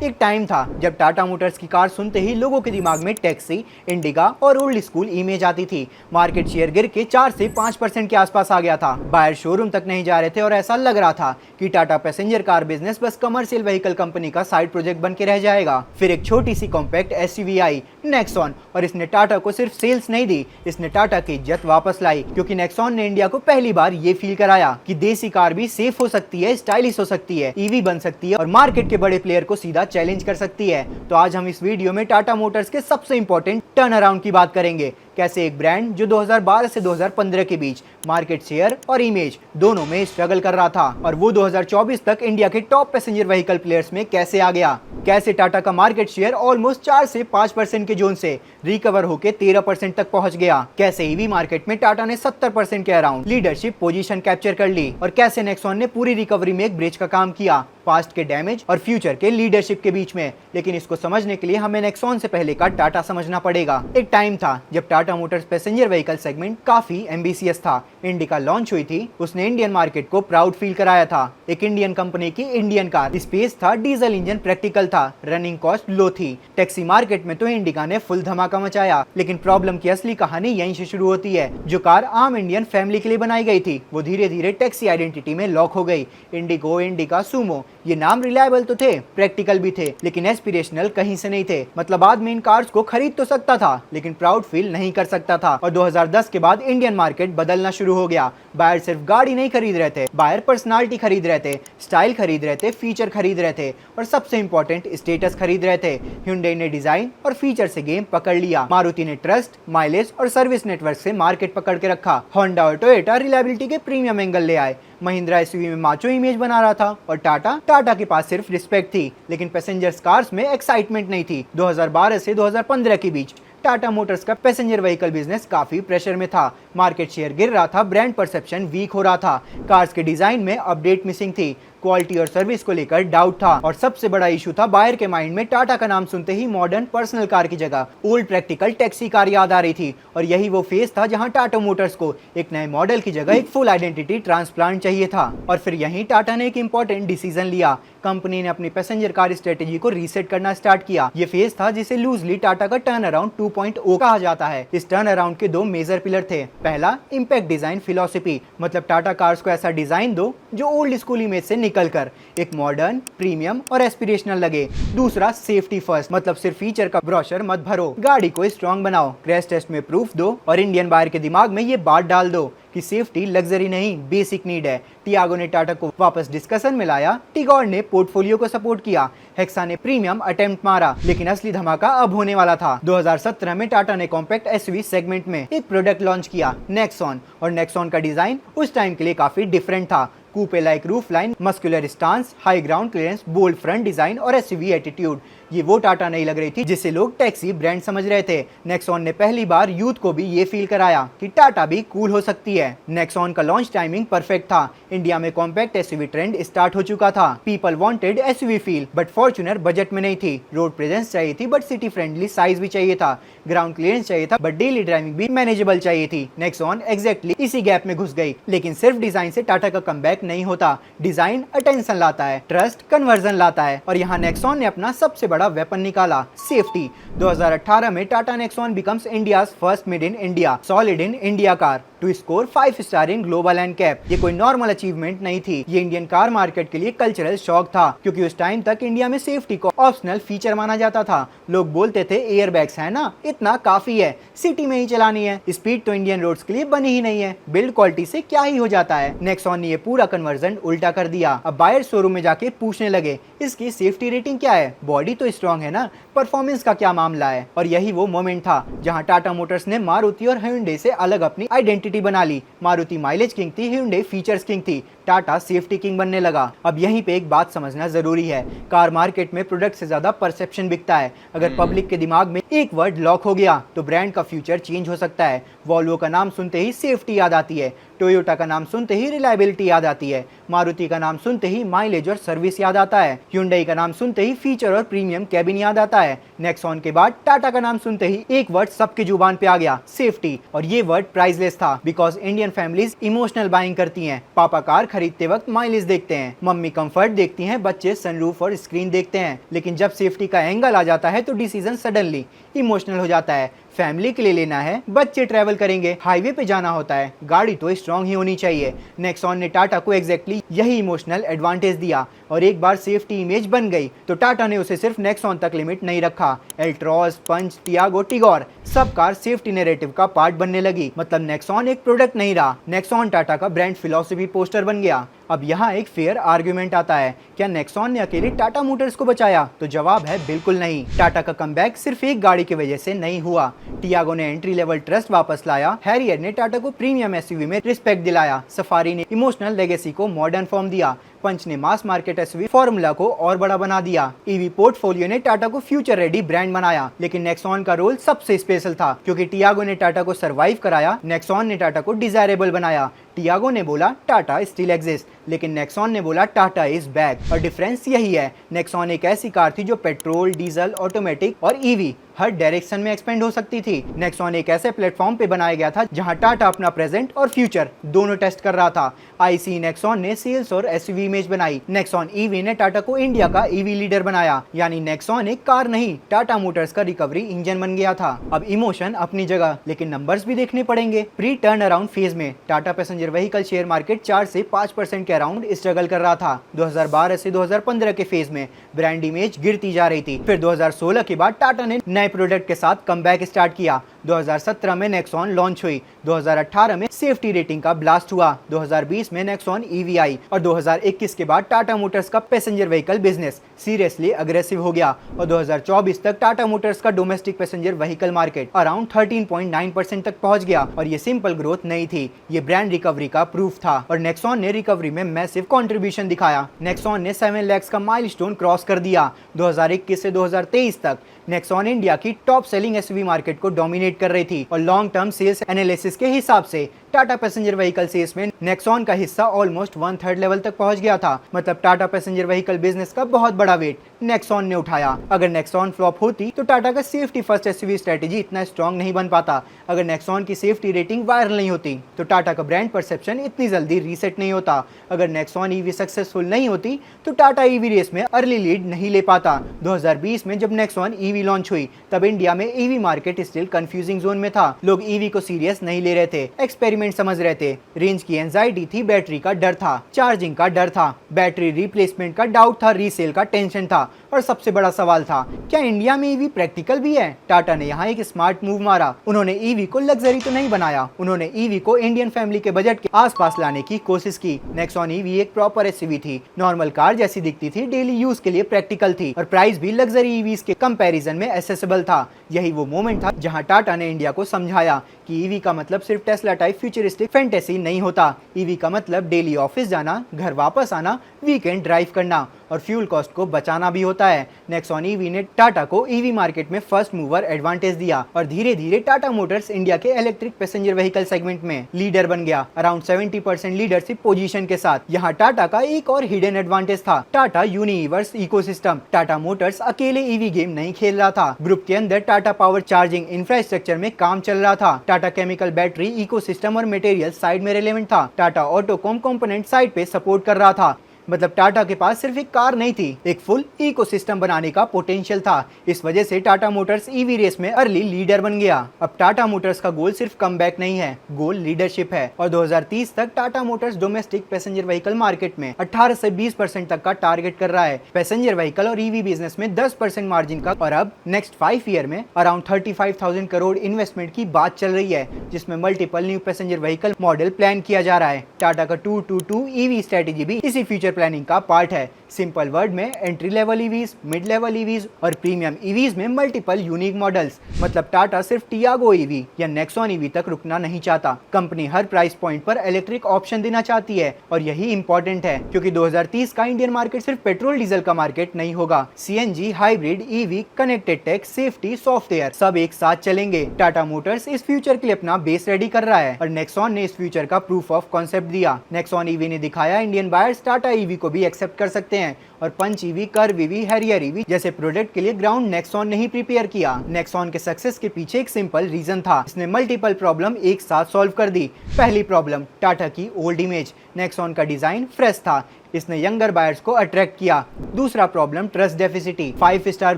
एक टाइम था जब टाटा मोटर्स की कार सुनते ही लोगों के दिमाग में टैक्सी, इंडिका और ओल्ड स्कूल इमेज आती थी। मार्केट शेयर गिर के 4 से 5% के आसपास आ गया था। बायर शोरूम तक नहीं जा रहे थे और ऐसा लग रहा था कि टाटा पैसेंजर कार बिजनेस बस कमर्शियल व्हीकल कंपनी का साइड प्रोजेक्ट बन के रह जाएगा। फिर एक छोटी सी कॉम्पैक्ट एसयूवी आई, नेक्सॉन, और इसने टाटा को सिर्फ सेल्स नहीं दी, इसने टाटा की इज्जत वापस लाई। क्योंकि नेक्सॉन ने इंडिया को पहली बार ये फील कराया कि देसी कार भी सेफ हो सकती है, स्टाइलिश हो सकती है, ईवी बन सकती है और मार्केट के बड़े प्लेयर को सीधा चैलेंज कर सकती है। तो आज हम इस वीडियो में टाटा मोटर्स के सबसे इंपॉर्टेंट टर्न अराउंड की बात करेंगे। कैसे एक ब्रांड जो 2012 से 2015 के बीच मार्केट शेयर और इमेज दोनों में स्ट्रगल कर रहा था और वो 2024 तक इंडिया के टॉप पैसेंजर व्हीकल प्लेयर्स में कैसे आ गया। कैसे टाटा का मार्केट शेयर ऑलमोस्ट 4 से 5% के जोन से रिकवर होकर 13% तक पहुंच गया। कैसे ईवी मार्केट में टाटा ने 70% के अराउंड लीडरशिप पोजीशन कैप्चर कर ली और कैसे नेक्सॉन ने पूरी रिकवरी में एक ब्रिज का काम किया, पास्ट के डैमेज और फ्यूचर के लीडरशिप के बीच में। लेकिन इसको समझने के लिए हमें नेक्सॉन से पहले का टाटा समझना पड़ेगा। एक टाइम था जब Tata Motors passenger vehicle segment काफी एम्बिशियस था। इंडिका लॉन्च हुई थी, उसने इंडियन मार्केट को प्राउड फील कराया था। एक इंडियन कंपनी की इंडियन कार, स्पेस था, डीजल इंजन प्रैक्टिकल था, रनिंग कॉस्ट लो थी। टैक्सी मार्केट में तो इंडिका ने फुल धमाका मचाया। लेकिन प्रॉब्लम की असली कहानी यहीं से शुरू होती है। जो कार आम इंडियन फैमिली के लिए बनाई गई थी वो धीरे धीरे टैक्सी आइडेंटिटी में लॉक हो गई। इंडिगो, इंडिका, सुमो, ये नाम रिलायबल तो थे, प्रैक्टिकल भी थे, लेकिन एस्पिरेशनल कहीं से नहीं थे। मतलब आदमी इन कार्स को खरीद तो सकता था लेकिन प्राउड फील नहीं कर सकता था। और 2010 के बाद इंडियन मार्केट बदलना शुरू हो गया। बायर सिर्फ गाड़ी नहीं खरीद रहे थे, बायर पर्सनालिटी खरीद रहे थे, स्टाइल खरीद रहे थे, फीचर खरीद रहे थे और सबसे इंपॉर्टेंट स्टेटस खरीद रहे थे। Hyundai ने डिजाइन और फीचर से गेम पकड़ लिया, मारुति ने ट्रस्ट, माइलेज और सर्विस नेटवर्क से मार्केट पकड़ के रखा, होंडा और टोयोटा रिलायबिलिटी के प्रीमियम एंगल ले आए, महिंद्रा एसयूवी में माचो इमेज बना रहा था और टाटा के पास सिर्फ रिस्पेक्ट थी लेकिन पैसेंजर कार्स में एक्साइटमेंट नहीं थी। 2012 से 2015 के बीच टाटा मोटर्स का पैसेंजर व्हीकल बिजनेस काफी प्रेशर में था। मार्केट शेयर गिर रहा था, ब्रांड परसेप्शन वीक हो रहा था, कार्स के डिजाइन में अपडेट मिसिंग थी, क्वालिटी और सर्विस को लेकर डाउट था और सबसे बड़ा इशू था बायर के माइंड में टाटा का नाम सुनते ही मॉडर्न पर्सनल कार की जगह ओल्ड प्रैक्टिकल टैक्सी कार याद आ रही थी। और यही वो फेज था जहां टाटा मोटर्स को एक नए मॉडल की जगह एक फुल आइडेंटिटी ट्रांसप्लांट चाहिए था। और फिर यहीं टाटा ने एक इंपॉर्टेंट डिसीजन लिया। कंपनी ने अपनी पैसेंजर कार स्ट्रेटेजी को रीसेट करना स्टार्ट किया। ये फेज था जिसे लूजली टाटा का टर्न अराउंड 2.0 कहा जाता है। इस टर्न अराउंड के दो मेजर पिलर थे। पहला, इम्पैक्ट डिजाइन फिलॉसफी, मतलब टाटा कार्स को ऐसा डिजाइन दो जो ओल्ड स्कूल इमेज से निकलकर एक मॉडर्न, प्रीमियम और एस्पिरेशनल लगे। दूसरा, सेफ्टी फर्स्ट, मतलब सिर्फ फीचर का ब्रोशर मत भरो, गाड़ी को स्ट्रॉन्ग बनाओ, क्रैश टेस्ट में प्रूफ दो और इंडियन बायर के दिमाग में ये बात डाल दो कि सेफ्टी लग्जरी नहीं, बेसिक नीड है। टियागो ने टाटा को वापस डिस्कशन में लाया, टिगोर ने पोर्टफोलियो को सपोर्ट किया, हेक्सा ने प्रीमियम अटेम्प्ट मारा, लेकिन असली धमाका अब होने वाला था। 2017 में टाटा ने कॉम्पैक्ट एसयूवी सेगमेंट में एक प्रोडक्ट लॉन्च किया, नेक्सॉन। और नेक्सॉन का डिजाइन उस टाइम के लिए काफी डिफरेंट था। Coupe like roof line, muscular stance, high ground clearance, bold front design और एसयूवी एटीट्यूड, ये वो टाटा नहीं लग रही थी जिसे लोग टैक्सी ब्रांड समझ रहे थे। नेक्सॉन ने पहली बार यूथ को भी ये फील कराया कि टाटा भी कूल हो सकती है। नेक्सॉन का लॉन्च टाइमिंग परफेक्ट था। इंडिया में कॉम्पैक्ट एसयूवी ट्रेंड स्टार्ट हो चुका था। People wanted SUV feel, but Fortuner budget में नहीं थी। रोड प्रेजेंस चाहिए थी बट सिटी फ्रेंडली साइज भी चाहिए था। ग्राउंड क्लियरेंस चाहिए था बट डेली ड्राइविंग भी मैनेजेबल चाहिए थी। नेक्सॉन एग्जैक्टली इसी गैप में घुस गई। लेकिन सिर्फ डिजाइन से टाटा का कमबैक नहीं होता। डिजाइन अटेंशन लाता है, ट्रस्ट कन्वर्जन लाता है और यहाँ नेक्सॉन ने अपना सबसे बड़ा वेपन निकाला, सेफ्टी। 2018 में Tata Nexon becomes India's first made in India solid in India car to score 5 star in global NCAP. ये कोई नॉर्मल अचीवमेंट नहीं थी, ये इंडियन कार मार्केट के लिए कल्चरल शॉक था। क्योंकि उस टाइम तक इंडिया में सेफ्टी को ऑप्शनल फीचर माना जाता था। लोग बोलते थे एयर बैग्स है ना, इतना काफी है, सिटी में ही चलानी है, स्पीड तो इंडियन रोड्स के लिए बनी ही नहीं है, बिल्ड क्वालिटी से क्या ही हो जाता है। नेक्सॉन ने ये पूरा कन्वर्जन उल्टा कर दिया। अब बायर शोरूम में जाके पूछने लगे इसकी सेफ्टी रेटिंग क्या है, बॉडी तो स्ट्रॉन्ग है ना, परफॉर्मेंस का क्या मामला है। और यही वो मोमेंट था जहां टाटा मोटर्स ने मारुति और Hyundai से अलग अपनी आइडेंटिटी बना ली। मारुति माइलेज किंग थी, Hyundai फीचर्स किंग थी, टाटा सेफ्टी किंग बनने लगा। अब यहीं पे एक बात समझना जरूरी है, कार मार्केट में प्रोडक्ट से ज्यादा परसेप्शन बिकता है। अगर पब्लिक के दिमाग में एक वर्ड लॉक हो गया तो ब्रांड का फ्यूचर चेंज हो सकता है। वॉल्वो का नाम सुनते ही सेफ्टी याद आती है, टोयोटा का नाम सुनते ही रिलायबिलिटी याद आती है, मारुति का नाम सुनते ही माइलेज और सर्विस याद आता है, Hyundai का नाम सुनते ही फीचर और प्रीमियम कैबिन याद आता है। नेक्सॉन के बाद टाटा का नाम सुनते ही एक वर्ड सबकी जुबान पे आ गया, सेफ्टी। और ये वर्ड प्राइसलेस था, because Indian families emotional buying करती हैं। पापा कार खरीदते वक्त माइलेज देखते हैं, मम्मी कंफर्ट देखती हैं, बच्चे सनरूफ और स्क्रीन देखते हैं। लेकिन जब सेफ्टी का एंगल आ जाता है तो डिसीजन सडनली इमोशनल हो जाता है। फैमिली के लिए लेना है, बच्चे ट्रैवल करेंगे, हाईवे पे जाना होता है, गाड़ी तो स्ट्रॉन्ग ही होनी चाहिए। नेक्सॉन ने टाटा को एग्जैक्टली यही इमोशनल एडवांटेज दिया, और एक बार सेफ्टी इमेज बन गई तो टाटा ने उसे सिर्फ नेक्सॉन तक लिमिट नहीं रखा। एल्ट्रॉस, पंच, टियागो, टिगोर सब कार सेफ्टी नैरेटिव का पार्ट बनने लगी। मतलब नेक्सॉन एक प्रोडक्ट नहीं रहा, नेक्सॉन टाटा का ब्रांड फिलॉसफी पोस्टर बन गया। अब यहाँ एक फेयर आर्ग्यूमेंट आता है, क्या नेक्सॉन ने अकेले टाटा मोटर्स को बचाया? तो जवाब है बिल्कुल नहीं। टाटा का कमबैक सिर्फ एक गाड़ी की वजह से नहीं हुआ। टियागो ने एंट्री लेवल ट्रस्ट वापस लाया, हैरियर ने टाटा को प्रीमियम एसयूवी में रिस्पेक्ट दिलाया, सफारी ने इमोशनल लेगेसी को मॉडर्न फॉर्म दिया, पंच ने मास मार्केट एसयूवी फॉर्मूला को और बड़ा बना दिया, ईवी पोर्टफोलियो ने टाटा को फ्यूचर रेडी ब्रांड बनाया। लेकिन नेक्सॉन का रोल सबसे स्पेशल था, क्योंकि टियागो ने टाटा को सरवाइव कराया, नेक्सॉन ने टाटा को डिजायरेबल बनाया। टियागो ने बोला टाटा स्टिल एग्जिस्ट, लेकिन नेक्सॉन ने बोला टाटा इज बैक। और डिफरेंस यही है, नेक्सॉन एक ऐसी कार थी जो पेट्रोल, डीजल, ऑटोमेटिक और ईवी हर डायरेक्शन में एक्सपेंड हो सकती थी। नेक्सॉन एक ऐसे प्लेटफॉर्म पे बनाया गया था जहां टाटा अपना प्रेजेंट और फ्यूचर दोनों टेस्ट कर रहा था। आईसी नेक्सॉन ने सेल्स और एसयूवी इमेज बनाई, नेक्सॉन ईवी ने टाटा को इंडिया का ईवी लीडर बनाया। यानी नेक्सॉन एक कार नहीं, टाटा मोटर्स का रिकवरी इंजन बन गया था। अब इमोशन अपनी जगह, लेकिन नंबर्स भी देखने पड़ेंगे। प्री टर्न अराउंड फेज में Tata passenger vehicle share market 4 से 5% के अराउंड स्ट्रगल कर रहा था। 2012 से 2015 के फेज में ब्रांड इमेज गिरती जा रही थी। फिर 2016 के बाद टाटा ने नए प्रोडक्ट के साथ कमबैक स्टार्ट किया। 2017 में नेक्सॉन लॉन्च हुई, 2018 में सेफ्टी रेटिंग का ब्लास्ट हुआ, 2020 में नेक्सॉन ईवी आई, और 2021 के बाद टाटा मोटर्स का passenger vehicle business seriously aggressive हो गया। और 2024 तक टाटा मोटर्स का domestic passenger vehicle market around 13.9% तक पहुंच गया। और ये सिंपल ग्रोथ नहीं थी, ये ब्रांड रिकवरी का प्रूफ था। और नेक्सॉन ने रिकवरी में मैसिव कंट्रीब्यूशन दिखाया। नेक्सॉन ने 7 लाख का माइलस्टोन क्रॉस कर दिया। 2021 से 2023 तक नेक्सॉन इंडिया की टॉप सेलिंग एसयूवी मार्केट को डोमिनेट कर रही थी। और लॉन्ग टर्म सेल्स एनालिसिस के हिसाब से टाटा पैसेंजर व्हीकल सेल्स में नेक्सॉन का हिस्सा ऑलमोस्ट 1/3 लेवल तक पहुंच गया था। मतलब टाटा पैसेंजर व्हीकल बिजनेस का बहुत बड़ा वेट नेक्सॉन ने उठाया। अगर नेक्सॉन फ्लॉप होती तो टाटा का सेफ्टी फर्स्ट एसयूवी स्ट्रेटेजी इतना स्ट्रॉन्ग नहीं बन पाता। अगर नेक्सॉन की सेफ्टी रेटिंग वायरल नहीं होती तो टाटा का ब्रांड परसेप्शन इतनी जल्दी रीसेट नहीं होता। अगर नेक्सॉन ईवी सक्सेसफुल नहीं होती तो टाटा ईवी रेस में अर्ली लीड नहीं ले पाता। 2020 में जब नेक्सॉन ईवी लॉन्च हुई तब इंडिया में EV market still confusing zone में था। लोग ईवी को सीरियस नहीं ले रहे थे, एक्सपेरिमेंट समझ रहे थे। रेंज की एंजाइटी थी, बैटरी का डर था, चार्जिंग का डर था, बैटरी रिप्लेसमेंट का डाउट था, रीसेल का टेंशन था, और सबसे बड़ा सवाल था, क्या इंडिया में ईवी प्रैक्टिकल भी है? टाटा ने यहाँ एक स्मार्ट मूव मारा। उन्होंने ईवी को लग्जरी तो नहीं बनाया, उन्होंने ईवी को इंडियन फैमिली के बजट के आसपास लाने की कोशिश की। नेक्सॉन ईवी एक प्रॉपर एसयूवी थी, नॉर्मल कार जैसी दिखती थी, डेली यूज के लिए प्रैक्टिकल थी, और प्राइस भी लग्जरी ईवीज के कंपैरिजन में एसेसिबल था। यही वो मोमेंट था जहां टाटा ने इंडिया को समझाया कि ईवी का मतलब सिर्फ टेस्ला टाइप फ्यूचरिस्टिक फैंटेसी नहीं होता। ईवी का मतलब डेली ऑफिस जाना, घर वापस आना, वीकेंड ड्राइव करना, और फ्यूल कॉस्ट को बचाना भी होता है। नेक्सॉन ईवी ने टाटा को ईवी मार्केट में फर्स्ट मूवर एडवांटेज दिया, और धीरे धीरे टाटा मोटर्स इंडिया के इलेक्ट्रिक पैसेंजर व्हीकल सेगमेंट में लीडर बन गया, अराउंड 70% लीडरशिप पोजीशन के साथ। यहाँ टाटा का एक और हिडन एडवांटेज था, Tata universe ecosystem. Tata Motors अकेले ईवी गेम नहीं खेल रहा था, ग्रुप के अंदर टाटा पावर चार्जिंग इंफ्रास्ट्रक्चर में काम चल रहा था, टाटा केमिकल बैटरी इकोसिस्टम और मटेरियल साइड में रिलेवेंट था, टाटा ऑटोकॉम कंपोनेंट साइड पे सपोर्ट कर रहा था। मतलब टाटा के पास सिर्फ एक कार नहीं थी, एक फुल इकोसिस्टम बनाने का पोटेंशियल था। इस वजह से टाटा मोटर्स ईवी रेस में अर्ली लीडर बन गया। अब टाटा मोटर्स का गोल सिर्फ कमबैक नहीं है, गोल लीडरशिप है। और 2030 तक Tata Motors domestic passenger vehicle market में 18 से 20% तक का टारगेट कर रहा है, पैसेंजर व्हीकल और ईवी बिजनेस में 10% मार्जिन का। और अब नेक्स्ट 5 ईयर में अराउंड 35,000 करोड़ इन्वेस्टमेंट की बात चल रही है, जिसमें multiple new passenger vehicle model plan किया जा रहा है। टाटा का 2-2-2 ईवी स्ट्रेटेजी भी इसी फ्यूचर प्लानिंग का पार्ट है। सिंपल वर्ड में entry level EVs, mid level EVs और प्रीमियम ईवीज में मल्टीपल यूनिक मॉडल्स। मतलब टाटा सिर्फ टियागो ईवी या नेक्सॉन ईवी तक रुकना नहीं चाहता। कंपनी हर प्राइस पॉइंट पर इलेक्ट्रिक ऑप्शन देना चाहती है और यही इंपॉर्टेंट है क्योंकि 2030 का इंडियन मार्केट सिर्फ पेट्रोल डीजल का मार्केट नहीं होगा। CNG, hybrid, EV, connected tech, safety, software सब एक साथ चलेंगे। टाटा मोटर्स इस फ्यूचर के लिए अपना बेस रेडी कर रहा है और नेक्सॉन ने इस फ्यूचर का प्रूफ ऑफ कॉन्सेप्ट दिया। नेक्सॉन ईवी ने दिखाया इंडियन बायर्स टाटा ईवी को भी एक्सेप्ट कर सकते हैं और Punch EV, Curvv EV, Harrier EV जैसे प्रोडक्ट के लिए ग्राउंड नेक्सॉन ने ही प्रिपेयर किया। नेक्सॉन के सक्सेस के पीछे एक सिंपल रीजन था, इसने मल्टीपल प्रॉब्लम एक साथ सॉल्व कर दी। पहली प्रॉब्लम, टाटा की ओल्ड इमेज। नेक्सॉन का डिजाइन फ्रेश था, इसने यंगर बायर्स को अट्रैक्ट किया। दूसरा problem, trust deficit. 5 star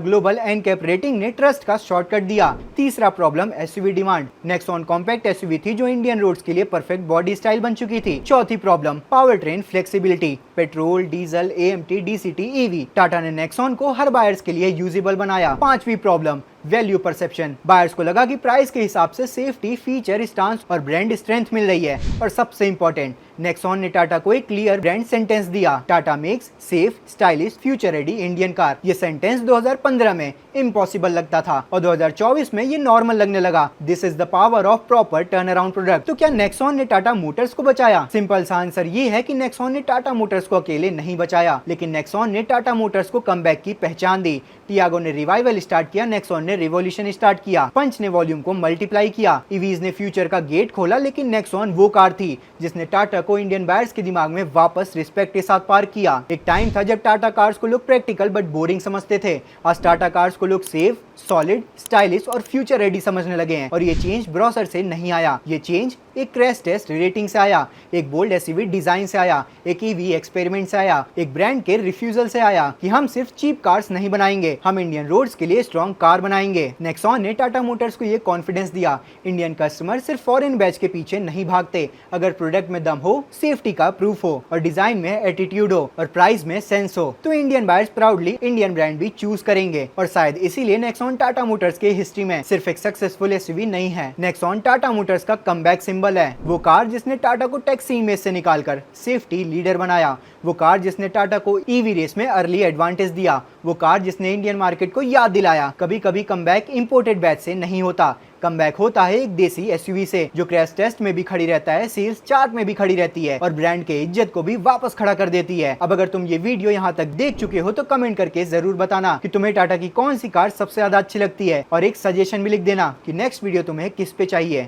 global NCAP rating ने ट्रस्ट का शॉर्टकट दिया। तीसरा problem, SUV demand. Nexon compact SUV थी जो इंडियन रोड्स के लिए परफेक्ट बॉडी स्टाइल बन चुकी थी। चौथी problem, power train flexibility. Petrol, diesel, AMT, DCT, EV. Tata ने नेक्सॉन को हर बायर्स के लिए यूजेबल बनाया। पांचवी प्रॉब्लम, वैल्यू परसेप्शन। बायर्स को लगा कि प्राइस के हिसाब से सेफ्टी, फीचर, स्टांस और ब्रांड स्ट्रेंथ मिल रही है। और सबसे इंपॉर्टेंट, नेक्सॉन ने टाटा को एक क्लियर ब्रांड सेंटेंस दिया, Tata makes safe, stylish, future ready Indian car. ये सेंटेंस 2015 में इम्पॉसिबल लगता था और 2024 में ये नॉर्मल लगने लगा। This is the power of proper turn around product. तो क्या नेक्सॉन ने टाटा मोटर्स को बचाया? सिंपल सा आंसर ये है कि नेक्सॉन ने टाटा मोटर्स को अकेले नहीं बचाया, लेकिन नेक्सॉन ने टाटा मोटर्स को कमबैक की पहचान दी। टियागो ने रिवाइवल स्टार्ट किया, नेक्सॉन ने रिवॉल्यूशन स्टार्ट किया। पंच ने वॉल्यूम को मल्टीप्लाई किया, ईवीज ने फ्यूचर का गेट खोला, लेकिन नेक्सॉन वो कार थी जिसने टाटा को इंडियन बायर्स के दिमाग में वापस रिस्पेक्ट के साथ पार किया। एक टाइम था जब टाटा कार्स को लोग प्रैक्टिकल बट बोरिंग समझते थे। आज टाटा कार्स को लोग सेफ, सॉलिड, स्टाइलिश और फ्यूचर रेडी समझने लगे हैं। और ये चेंज ब्रोशर से नहीं आया, ये चेंज एक क्रैश टेस्ट रेटिंग से आया, एक बोल्ड एसयूवी डिजाइन से आया, एक ईवी एक्सपेरिमेंट से आया, एक ब्रांड के रिफ्यूजल से आया कि हम सिर्फ चीप कार्स नहीं बनाएंगे, हम इंडियन रोड्स के लिए स्ट्रॉन्ग कार बनाएंगे। नेक्सॉन ने टाटा मोटर्स को ये कॉन्फिडेंस दिया, इंडियन कस्टमर सिर्फ फॉरेन बैच के पीछे नहीं भागते। अगर प्रोडक्ट में दम हो, सेफ्टी का प्रूफ हो और डिजाइन में एटीट्यूड हो और प्राइस में सेंस हो, तो Indian buyers proudly Indian brand भी चूज करेंगे। और शायद इसीलिए नेक्सॉन टाटा मोटर्स के हिस्ट्री में सिर्फ एक सक्सेसफुल एसयूवी नहीं है, नेक्सॉन टाटा मोटर्स का कमबैक सिंबल है। वो कार जिसने टाटा को टैक्सी इमेज से निकालकर सेफ्टी लीडर बनाया, वो कार जिसने टाटा को ईवी रेस में अर्ली एडवांटेज दिया, वो कार जिसने इंडियन मार्केट को याद दिलाया कभी कभी कमबैक इंपोर्टेड बैच से नहीं होता, कमबैक होता है एक देसी एसयूवी से जो क्रैश टेस्ट में भी खड़ी रहता है, सेल्स चार्ट में भी खड़ी रहती है और ब्रांड के इज्जत को भी वापस खड़ा कर देती है। अब अगर तुम ये वीडियो यहाँ तक देख चुके हो तो कमेंट करके जरूर बताना कि तुम्हें टाटा की कौन सी कार सबसे ज्यादा अच्छी लगती है और एक सजेशन भी लिख देना कि नेक्स्ट वीडियो तुम्हें किस पे चाहिए।